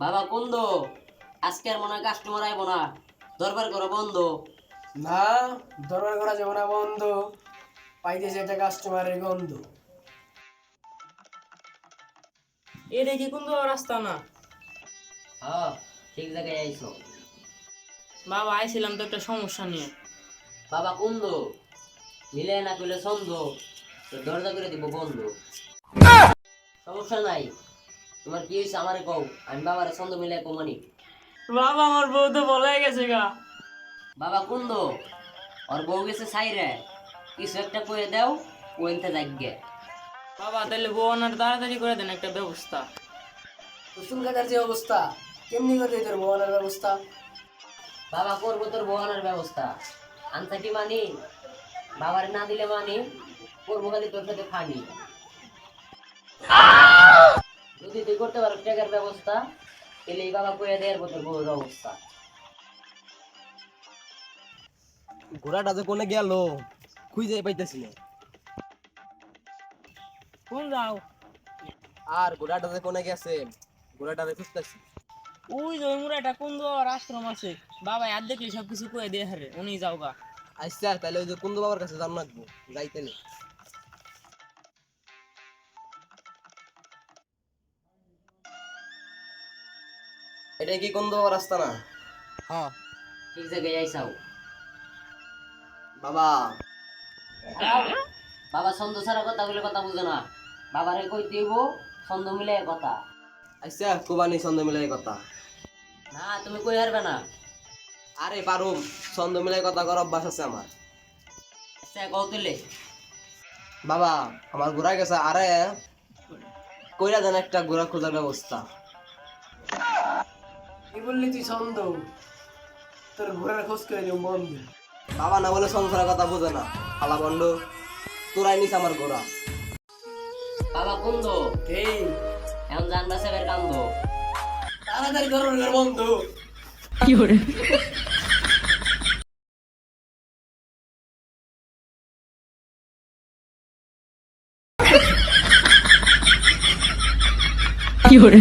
বাবা কুন্দ, আজকে আর মনে হয় কাস্টমার আইব না, দরবার করো বন্ধ। না, দরবার করা যাবে না বন্ধ। পাইতেছে একটা কাস্টমারের গন্ধ। এটা কি কোন রাস্তা না? হ্যাঁ, ঠিক জায়গায় আইছো। বাবা আইছিলাম তো একটা সমস্যা নিয়ে। বাবা কুন্দ, মিলে না করলে ছন্দ, তো দরজা করে দিব বন্ধ। সমস্যা নাই, তোমার কি হয়েছে আমারে কও, আমি বাবারে ছন্দ মিলে কমানি। বাবা আমার বউ তো বলে গেছে গা। বাবা কুন্দ, ওর বউ গেছে সাইরে, কিছু একটা কয়ে দাও, ওইনতে যাগ্গে। বাবা তাহলে বউ আনার তাড়াতাড়ি করে দেন একটা ব্যবস্থা। রসুন কাটার যে অবস্থা, কেমনি করে তোর বহনের ব্যবস্থা? বাবা করবো তোর বহানোর ব্যবস্থা, আনতে কি মানি, বাবারে না দিলে মানি, করবো খালি তোর সাথে ফানি। যদি তুই করতে পারো টাকার ব্যবস্থা, তাহলে এই বাবা কয়ে দেয় তোর বউর অবস্থা। ঘোড়াটা যে কোনে গেল খুঁজে পাইতেছি না। কোন যাও? আর ঘোড়াটা যে কোনে গেছে ঘোড়াটারে খুঁজতেছি। ওই যে মুরাটা কোন দোয়ার আশ্রম আছে, বাবা আর দেখলে সবকিছু কয়ে দিয়ে হারে উনি যাও গা। আচ্ছা তাহলে ওই যে কুন্দু বাবার কাছে যাম লাগবো, যাইতেনে। এটা কি কুন্দু বাবার রাস্তা না? হ্যাঁ ঠিক জায়গায় আইসাও। বাবা বাবা ছন্দ ছাড়া কথা বলে কথা বুঝে না, বাবারে কই দিব ছন্দ মিলে কথা। আচ্ছা কুবানি ছন্দ মিলাই কথা। না তুমি কই হারবে না। আরে পারুম, ছন্দ মিলাই কথা করার অভ্যাস আছে আমার। আচ্ছা কও তুলে। বাবা আমার ঘোড়া গেছে, আরে কইরা দেন একটা ঘোড়া খোঁজার ব্যবস্থা। কি বললি তুই ছন্দ? তোর ঘোড়ার খোঁজ করে দিব বন্ধ। বাবা না বলে সংসারের কথা বোঝে না, খালা বন্ড তোরাই নিস আমার ঘোড়া। বাবা কুন্দ, এই এখন জানবা সেবের কান্দ। তাড়াতাড়ি করো ঘর বন্ধ। কি করে? কি করে?